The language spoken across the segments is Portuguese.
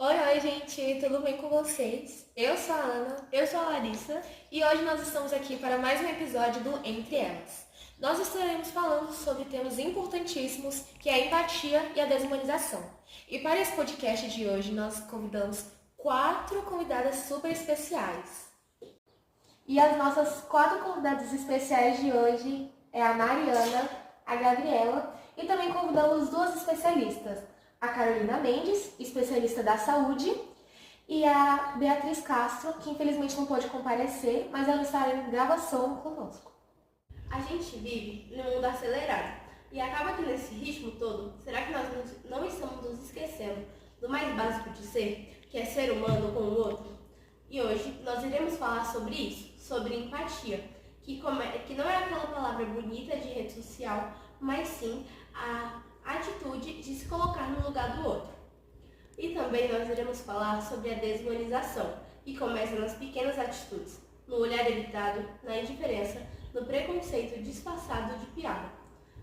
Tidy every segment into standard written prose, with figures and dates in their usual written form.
Oi, gente, tudo bem com vocês? Eu sou a Ana. Eu sou a Larissa. E hoje nós estamos aqui para mais um episódio do Entre Elas. Nós estaremos falando sobre temas importantíssimos que é a empatia e a desumanização. E para esse podcast de hoje nós convidamos 4 convidadas super especiais. E as nossas 4 convidadas especiais de hoje é a Mariana, a Gabriela e também convidamos 2 especialistas, a Carolina Mendes, especialista da saúde, e a Beatriz Castro, que infelizmente não pôde comparecer, mas ela estará em gravação conosco. A gente vive num mundo acelerado e acaba que nesse ritmo todo, será que nós não estamos nos esquecendo do mais básico de ser, que é ser humano com o outro? E hoje nós iremos falar sobre isso, sobre empatia, que não é aquela palavra bonita de rede social, mas sim a atitude de se colocar no lugar do outro. E também nós iremos falar sobre a desumanização, que começa nas pequenas atitudes, no olhar evitado, na indiferença, no preconceito disfarçado de piada.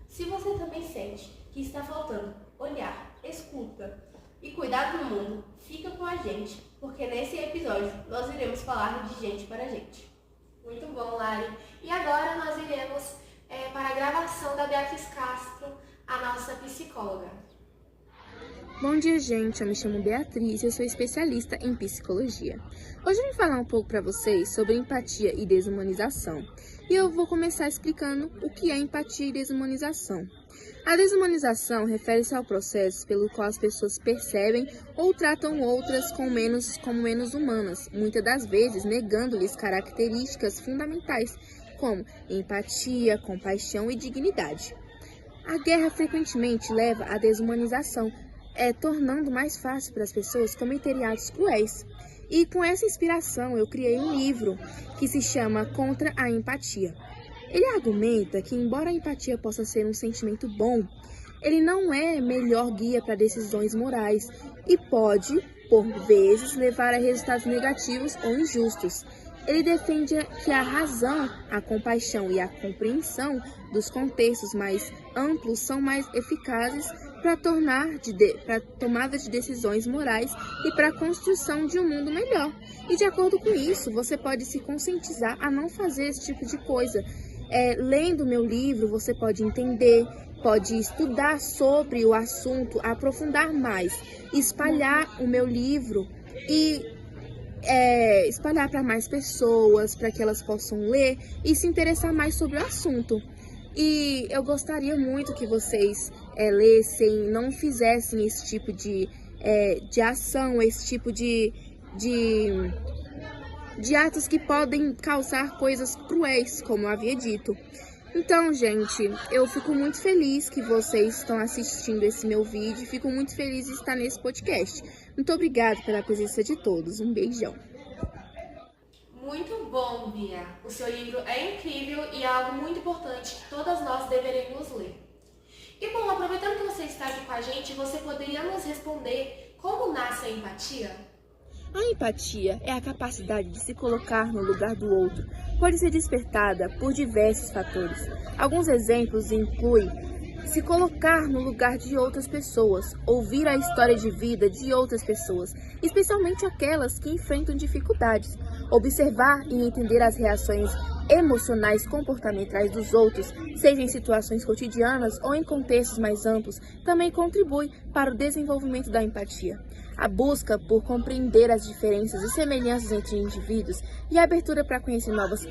Se você também sente que está faltando olhar, escuta e cuidado no mundo, fica com a gente, porque nesse episódio nós iremos falar de gente para gente. Muito bom, Lari. E agora nós iremos para a gravação da Beatriz Castro, a nossa psicóloga. Bom dia, gente. Eu me chamo Beatriz e eu sou especialista em psicologia. Hoje eu vim falar um pouco para vocês sobre empatia e desumanização. E eu vou começar explicando o que é empatia e desumanização. A desumanização refere-se ao processo pelo qual as pessoas percebem ou tratam outras como menos humanas, muitas das vezes negando-lhes características fundamentais, como empatia, compaixão e dignidade. A guerra frequentemente leva à desumanização, tornando mais fácil para as pessoas cometerem atos cruéis. E com essa inspiração eu criei um livro que se chama Contra a Empatia. Ele argumenta que, embora a empatia possa ser um sentimento bom, ele não é melhor guia para decisões morais e pode, por vezes, levar a resultados negativos ou injustos. Ele defende que a razão, a compaixão e a compreensão dos contextos mais amplos são mais eficazes para a tomada de decisões morais e para a construção de um mundo melhor. E de acordo com isso, você pode se conscientizar a não fazer esse tipo de coisa. Lendo meu livro, você pode entender, pode estudar sobre o assunto, aprofundar mais, espalhar o meu livro e espalhar para mais pessoas, para que elas possam ler e se interessar mais sobre o assunto. E eu gostaria muito que vocês lessem, não fizessem esse tipo de ação, esse tipo de atos que podem causar coisas cruéis, como eu havia dito. Então, gente, eu fico muito feliz que vocês estão assistindo esse meu vídeo, fico muito feliz de estar nesse podcast. Muito obrigada pela presença de todos, um beijão. Muito bom, Bia. O seu livro é incrível e é algo muito importante que todas nós deveríamos ler. E bom, aproveitando que você está aqui com a gente, você poderia nos responder como nasce a empatia? A empatia é a capacidade de se colocar no lugar do outro. Pode ser despertada por diversos fatores. Alguns exemplos incluem se colocar no lugar de outras pessoas, ouvir a história de vida de outras pessoas, especialmente aquelas que enfrentam dificuldades, observar e entender as reações emocionais comportamentais dos outros, seja em situações cotidianas ou em contextos mais amplos, também contribui para o desenvolvimento da empatia. A busca por compreender as diferenças e semelhanças entre indivíduos e a abertura para conhecer novas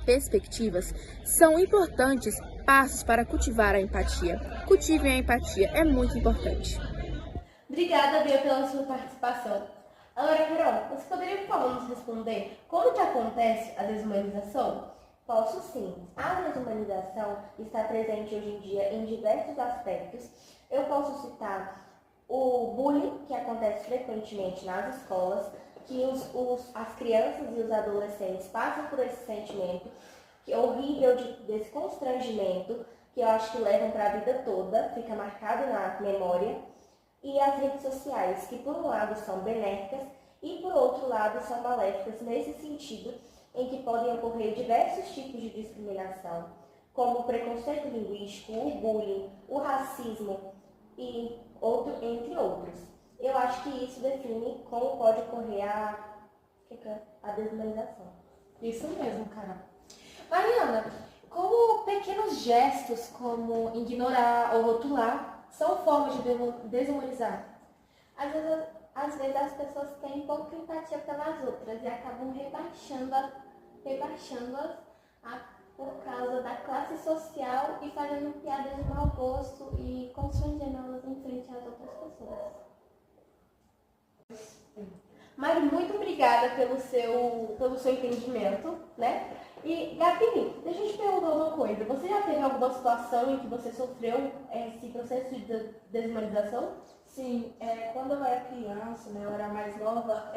perspectivas são importantes passos para cultivar a empatia. Cultivem a empatia, é muito importante. Obrigada, Bia, pela sua participação. Agora, Carol, você poderia, por favor, nos responder como que acontece a desumanização? Posso sim. A desumanização está presente hoje em dia em diversos aspectos. Eu posso citar o bullying, que acontece frequentemente nas escolas, que as crianças e os adolescentes passam por esse sentimento, que é horrível desse constrangimento, que eu acho que levam para a vida toda, fica marcado na memória. E as redes sociais, que por um lado são benéficas e por outro lado são maléficas nesse sentido, em que podem ocorrer diversos tipos de discriminação, como o preconceito linguístico, o bullying, o racismo e entre outros. Eu acho que isso define como pode ocorrer a desumanização. Isso mesmo, Carol. Mariana, como pequenos gestos como ignorar ou rotular são formas de desumanizar? Às vezes as pessoas têm pouca empatia pelas outras e acabam rebaixando-as por causa da classe social e fazendo piadas de mau gosto e constrangendo elas em frente às outras pessoas. Mari, muito obrigada pelo seu entendimento, né? E, Gabi, deixa eu te perguntar uma coisa. Você já teve alguma situação em que você sofreu esse processo de desumanização? Sim, quando eu era criança, né, eu era mais nova,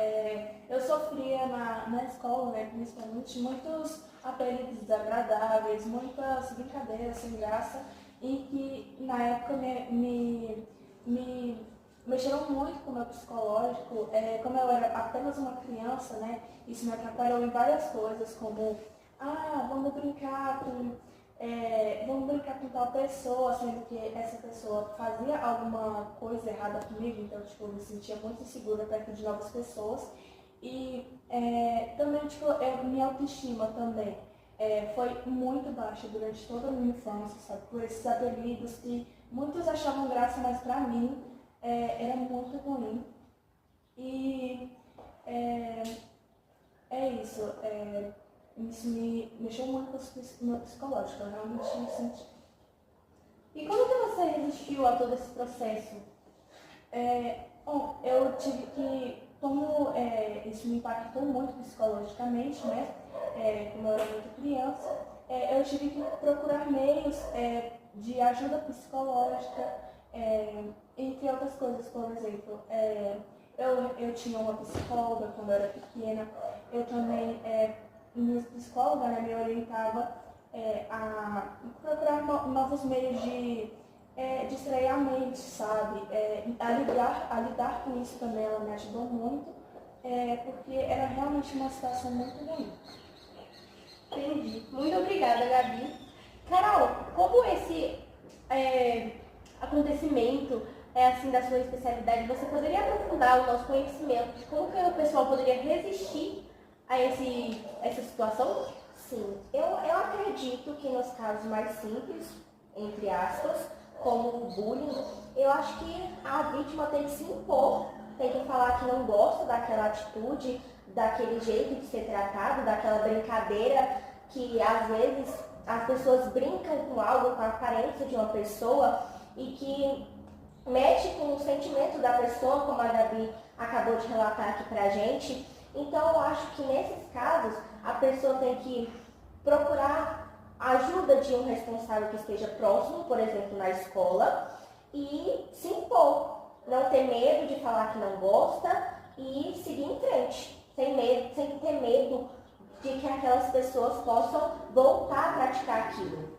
eu sofria na escola, né, principalmente, muitos apelidos desagradáveis, muitas brincadeiras sem graça, e que na época me mexeram muito com o meu psicológico. Como eu era apenas uma criança, né, isso me atrapalhou em várias coisas, como, vamos brincar com tal pessoa, sendo que essa pessoa fazia alguma coisa errada comigo, então, tipo, eu me sentia muito insegura perto de novas pessoas. E também, tipo, minha autoestima também foi muito baixa durante toda a minha infância, sabe? Por esses apelidos que muitos achavam graça, mas pra mim era muito ruim. E isso. Isso me mexeu muito com o meu psicológico, eu realmente me senti. E como que você resistiu a todo esse processo? Eu tive que, como isso me impactou muito psicologicamente, né? Como eu era muito criança, eu tive que procurar meios de ajuda psicológica, entre outras coisas. Por exemplo, eu tinha uma psicóloga quando eu era pequena. Eu também, minha psicóloga, né, me orientava a procurar novos meios de distrair a mente, sabe? A lidar com isso também, ela me ajudou muito, porque era realmente uma situação muito ruim. Entendi. Muito obrigada, Gabi. Carol, como esse acontecimento assim da sua especialidade, você poderia aprofundar o nosso conhecimento de como que o pessoal poderia resistir a essa situação? Sim, eu acredito que nos casos mais simples, entre aspas, como o bullying, eu acho que a vítima tem que se impor, tem que falar que não gosta daquela atitude, daquele jeito de ser tratado, daquela brincadeira que às vezes as pessoas brincam com algo, com a aparência de uma pessoa e que mexe com o sentimento da pessoa, como a Gabi acabou de relatar aqui pra gente. Então eu acho que nesses casos a pessoa tem que procurar a ajuda de um responsável que esteja próximo, por exemplo, na escola, e se impor. Não ter medo de falar que não gosta e seguir em frente, sem ter medo de que aquelas pessoas possam voltar a praticar aquilo.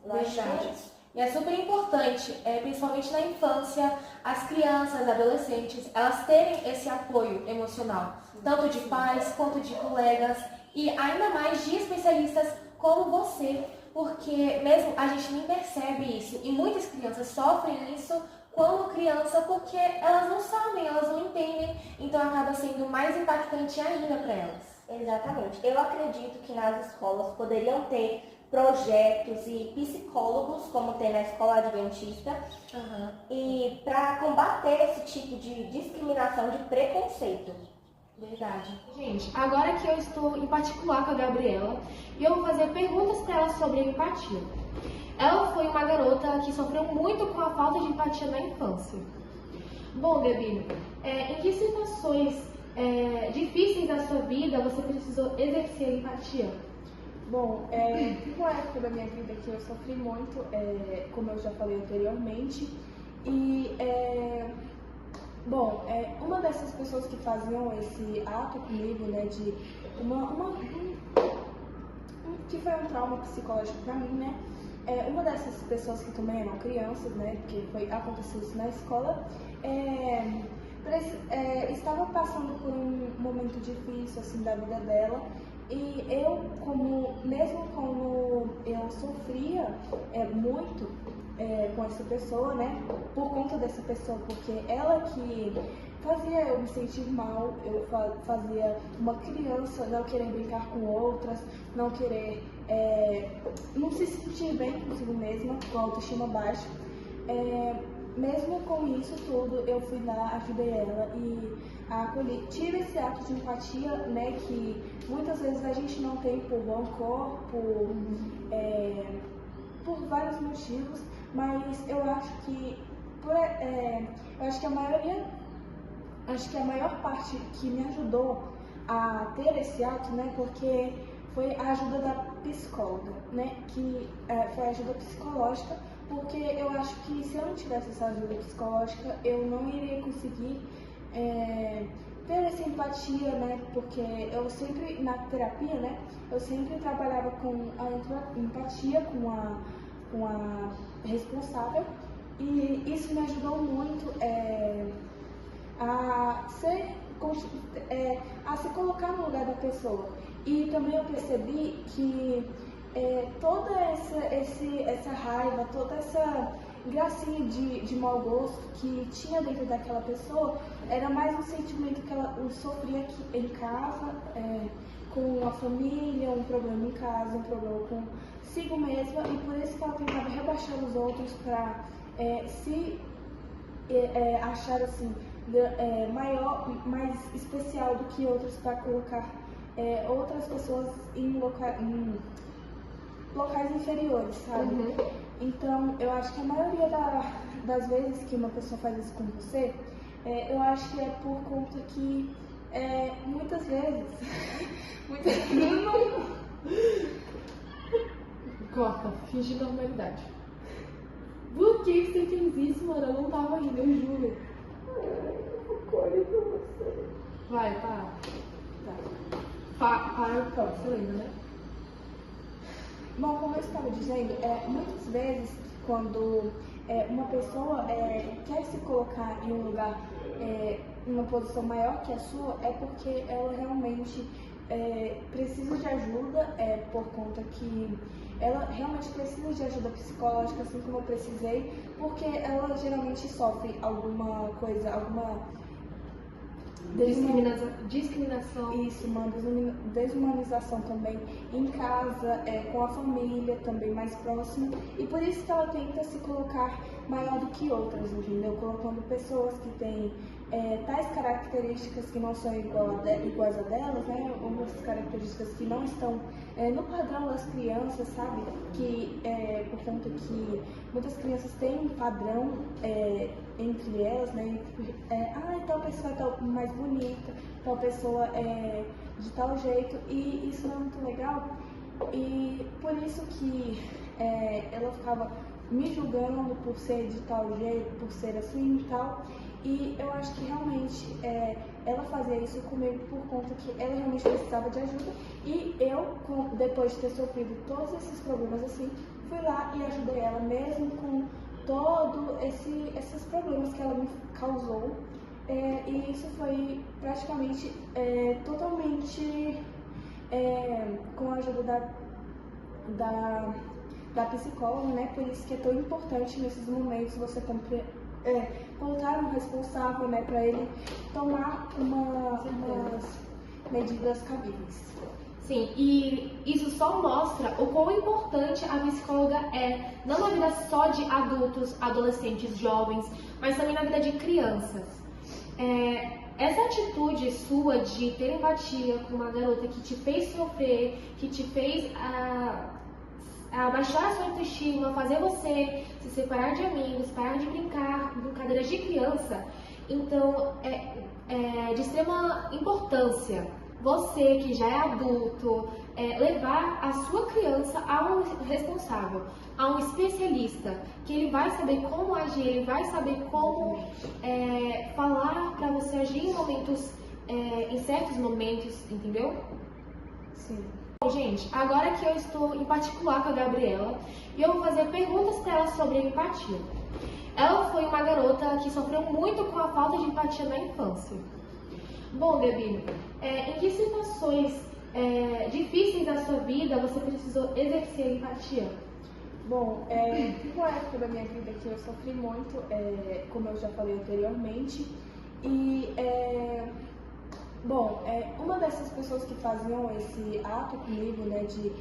Verdade. E é super importante, principalmente na infância, as crianças, adolescentes, elas terem esse apoio emocional, tanto de pais quanto de colegas e ainda mais de especialistas como você, porque mesmo a gente nem percebe isso e muitas crianças sofrem isso quando criança porque elas não sabem, elas não entendem, então acaba sendo mais impactante ainda para elas. Exatamente. Eu acredito que nas escolas poderiam ter projetos e psicólogos, como tem na escola adventista, e para combater esse tipo de discriminação, de preconceito. Verdade. Gente, agora que eu estou em particular com a Gabriela, e eu vou fazer perguntas para ela sobre a empatia. Ela foi uma garota que sofreu muito com a falta de empatia na infância. Bom, Gabi, em que situações difíceis da sua vida você precisou exercer a empatia? Bom, teve uma época da minha vida que eu sofri muito, como eu já falei anteriormente, e uma dessas pessoas que faziam esse ato comigo, né, de que foi um trauma psicológico pra mim, né, uma dessas pessoas que também eram crianças, né, porque aconteceu isso na escola, estava passando por um momento difícil, assim, da vida dela. E eu, mesmo como eu sofria muito, com essa pessoa, né? Por conta dessa pessoa, porque ela que fazia eu me sentir mal, eu fazia uma criança não querer brincar com outras, não querer, não se sentir bem consigo mesma, com a autoestima baixa. Mesmo com isso tudo, eu fui lá, ajudei ela e a acolhi. Tive esse ato de empatia, né, que muitas vezes a gente não tem por rancor, por vários motivos, mas eu acho que a maior parte que me ajudou a ter esse ato, né, porque foi a ajuda da psicóloga, né, que foi a ajuda psicológica, porque eu acho que se eu não tivesse essa ajuda psicológica, eu não iria conseguir ter essa empatia, né, porque eu sempre, na terapia, né, eu sempre trabalhava com a empatia com a responsável, e isso me ajudou muito a se colocar no lugar da pessoa. E também eu percebi que toda essa raiva, toda essa gracinha de mau gosto que tinha dentro daquela pessoa era mais um sentimento que ela sofria aqui em casa, com a família, um problema em casa, um problema consigo mesma, e por isso que ela tentava rebaixar os outros para se achar assim mais especial do que outros, para colocar outras pessoas em locais inferiores, sabe? Uhum. Então, eu acho que a maioria das vezes que uma pessoa faz isso com você, eu acho que é por conta que muitas vezes Corta, finge normalidade. Por que você fez isso, mano? Eu não tava indo, eu juro. Vai, para. Para o próximo, você lembra, né? Bom, como eu estava dizendo, muitas vezes quando uma pessoa quer se colocar em um lugar, em uma posição maior que a sua, é porque ela realmente precisa de ajuda, por conta que ela realmente precisa de ajuda psicológica, assim como eu precisei, porque ela geralmente sofre alguma coisa, alguma Discriminação. Isso, uma desumanização também em casa, com a família também mais próxima, e por isso que ela tenta se colocar maior do que outras, entendeu? Colocando pessoas que têm tais características que não são iguais a delas, né? Umas características que não estão no padrão das crianças, sabe? Que por conta que muitas crianças têm um padrão entre elas, né? Tal pessoa é mais bonita, tal pessoa é de tal jeito, e isso não é muito legal. E por isso que ela ficava me julgando por ser de tal jeito, por ser assim e tal. E eu acho que realmente ela fazia isso comigo por conta que ela realmente precisava de ajuda. E eu, depois de ter sofrido todos esses problemas assim, fui lá e ajudei ela mesmo com todos esses problemas que ela me causou. E isso foi praticamente totalmente com a ajuda da psicóloga, né? Por isso que é tão importante nesses momentos você colocar um responsável, né, para ele tomar umas medidas cabíveis. Sim, e isso só mostra o quão importante a psicóloga é, não na vida só de adultos, adolescentes, jovens, mas também na vida de crianças. Essa atitude sua de ter empatia com uma garota que te fez sofrer, que te fez abaixar a sua autoestima, fazer você se separar de amigos, parar de brincadeiras de criança, então é de extrema importância você que já é adulto levar a sua criança a um responsável, a um especialista, que ele vai saber como agir, ele vai saber como falar para você agir em certos momentos, entendeu? Sim. Bom, gente, agora que eu estou em particular com a Gabriela, e eu vou fazer perguntas para ela sobre a empatia. Ela foi uma garota que sofreu muito com a falta de empatia na infância. Bom, Gabi, em que situações difíceis da sua vida você precisou exercer empatia? Bom, teve uma época da minha vida que eu sofri muito, como eu já falei anteriormente, e, uma dessas pessoas que faziam esse ato comigo, né, de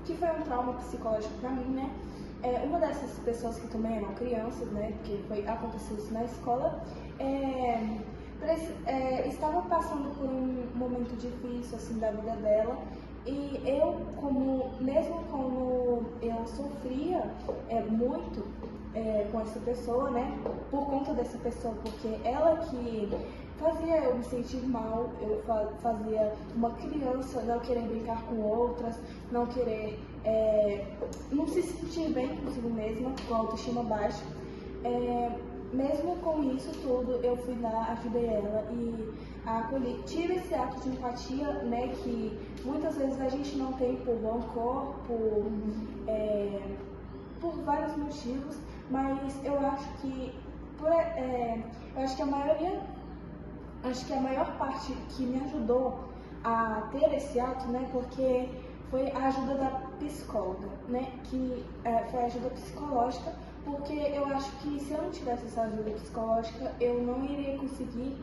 que foi um trauma psicológico pra mim, né, uma dessas pessoas que também eram crianças, né, porque aconteceu isso na escola, estava passando por um momento difícil, assim, da vida dela. E eu, mesmo como eu sofria muito com essa pessoa, né, por conta dessa pessoa, porque ela que fazia eu me sentir mal, eu fazia uma criança não querer brincar com outras, não querer, não se sentir bem consigo mesma, com a autoestima baixa. Mesmo com isso tudo, eu fui lá, ajudei ela e acolhi. Tive esse ato de empatia, né, que muitas vezes a gente não tem por rancor, por vários motivos, mas eu acho que a maior parte que me ajudou a ter esse ato, né, porque foi a ajuda da psicóloga, né, que foi a ajuda psicológica, porque eu acho que se eu não tivesse essa ajuda psicológica, eu não iria conseguir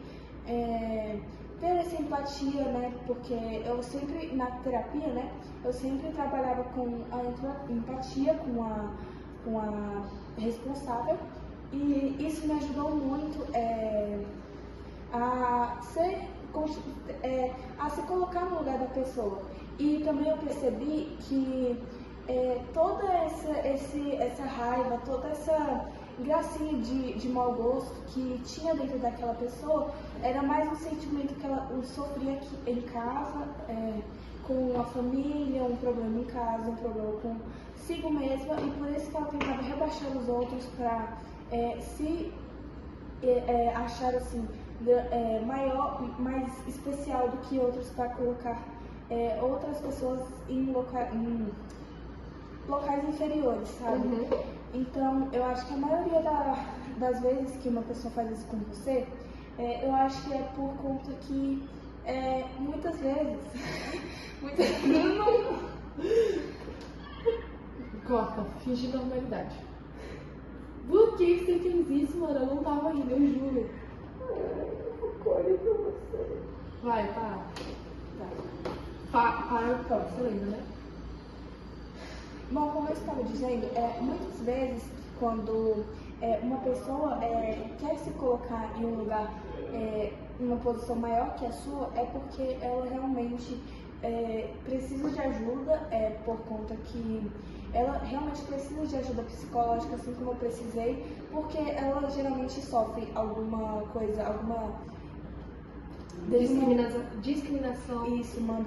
ter essa empatia, né, porque eu sempre, na terapia, né, eu sempre trabalhava com a empatia, com a responsável, e isso me ajudou muito a se colocar no lugar da pessoa. E também eu percebi que toda essa raiva, toda essa gracinha de mau gosto que tinha dentro daquela pessoa era mais um sentimento que ela sofria aqui em casa, com a família, um problema em casa, um problema consigo mesma, e por isso que ela tentava rebaixar os outros para se achar assim maior, mais especial do que outros, para colocar outras pessoas em locais inferiores, sabe? Uhum. Então, eu acho que a maioria das vezes que uma pessoa faz isso com você, eu acho que é por conta que muitas vezes Corta, finge normalidade. Por que você fez isso, mano? Eu não tava indo, eu juro. Olha pra você. Vai, para. Para, pronto, você lembra, né? Bom, como eu estava dizendo, muitas vezes quando uma pessoa quer se colocar em um lugar, em uma posição maior que a sua, é porque ela realmente precisa de ajuda, por conta que ela realmente precisa de ajuda psicológica, assim como eu precisei, porque ela geralmente sofre alguma coisa, alguma Discriminação. Isso, uma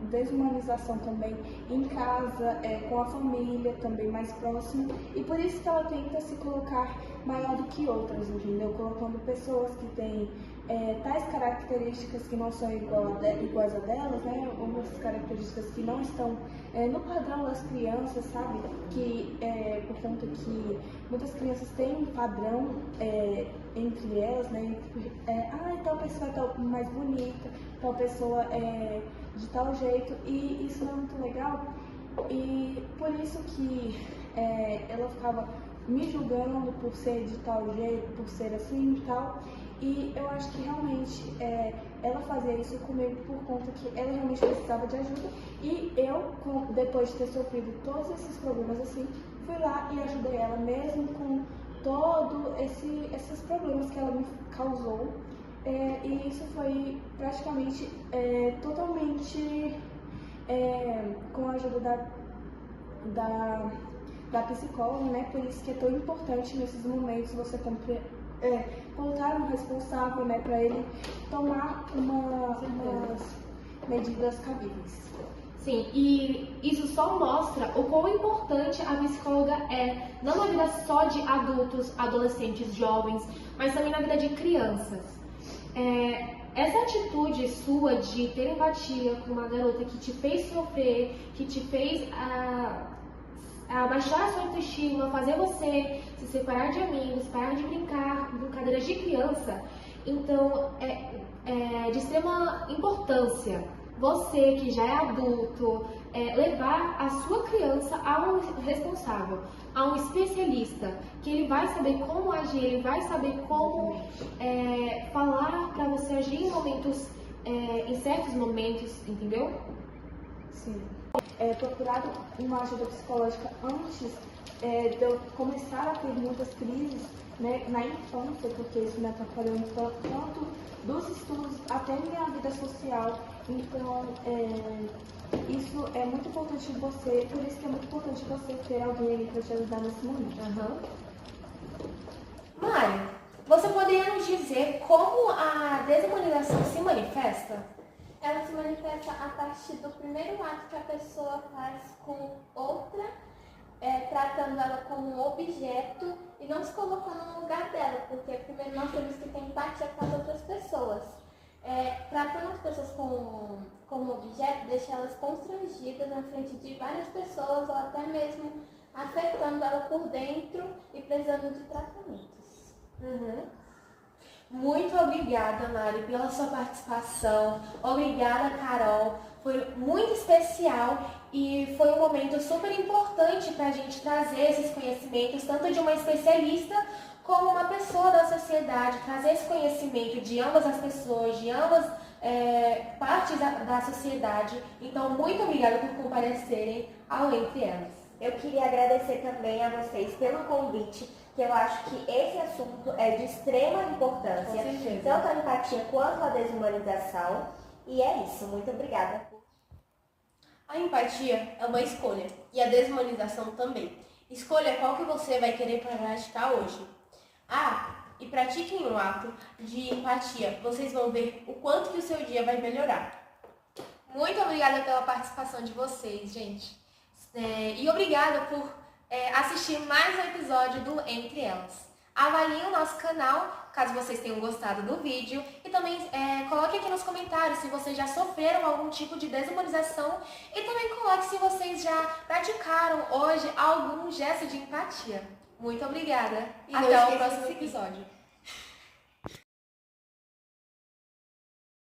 desumanização também em casa, com a família, também mais próximo. E por isso que ela tenta se colocar maior do que outras, entendeu? Colocando pessoas que têm tais características que não são iguais a delas, né? Algumas características que não estão no padrão das crianças, sabe? Que, por conta que muitas crianças têm um padrão entre elas, né? Tal pessoa é mais bonita, tal pessoa é de tal jeito, e isso não é muito legal. E por isso que ela ficava me julgando por ser de tal jeito, por ser assim e tal. E eu acho que realmente ela fazia isso comigo por conta que ela realmente precisava de ajuda. E eu, depois de ter sofrido todos esses problemas assim, fui lá e ajudei ela mesmo com todos esses problemas que ela me causou. E isso foi praticamente totalmente com a ajuda da psicóloga, né? Por isso que é tão importante nesses momentos você colocar um responsável, né, para ele tomar umas medidas cabíveis. Sim, e isso só mostra o quão importante a psicóloga é, não na vida só de adultos, adolescentes, jovens, mas também na vida de crianças. Essa atitude sua de ter empatia com uma garota que te fez sofrer, que te fez abaixar a sua autoestima, fazer você se separar de amigos, parar de brincadeiras de criança, então é de extrema importância. Você que já é adulto, levar a sua criança a um responsável, a um especialista, que ele vai saber como agir, ele vai saber como falar para você agir em certos momentos, entendeu? Sim. Procurar uma ajuda psicológica antes de eu começar a ter muitas crises, né, na infância, porque isso me atrapalhou tanto dos estudos até minha vida social. Então, isso é muito importante em você, por isso que é muito importante você ter alguém ali para te ajudar nesse momento. Mário, você poderia nos dizer como a desumanização se manifesta? Ela se manifesta a partir do primeiro ato que a pessoa faz com outra, tratando ela como um objeto e não se colocando no lugar dela, porque primeiro nós temos que ter empatia com as outras pessoas. Tratando as pessoas como objeto, deixa elas constrangidas na frente de várias pessoas ou até mesmo afetando ela por dentro e precisando de tratamentos. Muito obrigada, Mari, pela sua participação. Obrigada, Carol. Foi muito especial e foi um momento super importante para a gente trazer esses conhecimentos, tanto de uma especialista como uma pessoa da sociedade, trazer esse conhecimento de ambas as pessoas, de ambas partes da sociedade. Então, muito obrigada por comparecerem ao Entre Elas. Eu queria agradecer também a vocês pelo convite, que eu acho que esse assunto é de extrema importância, Com certeza. tanto a empatia quanto a desumanização. E é isso, muito obrigada. A empatia é uma escolha e a desumanização também. Escolha qual que você vai querer praticar hoje. E pratiquem um ato de empatia. Vocês vão ver o quanto que o seu dia vai melhorar. Muito obrigada pela participação de vocês, gente. E obrigada por assistir mais um episódio do Entre Elas. Avaliem o nosso canal, caso vocês tenham gostado do vídeo. E também coloque aqui nos comentários se vocês já sofreram algum tipo de desumanização. E também coloque se vocês já praticaram hoje algum gesto de empatia. Muito obrigada. E não Até o esqueça de próximo seguir. episódio.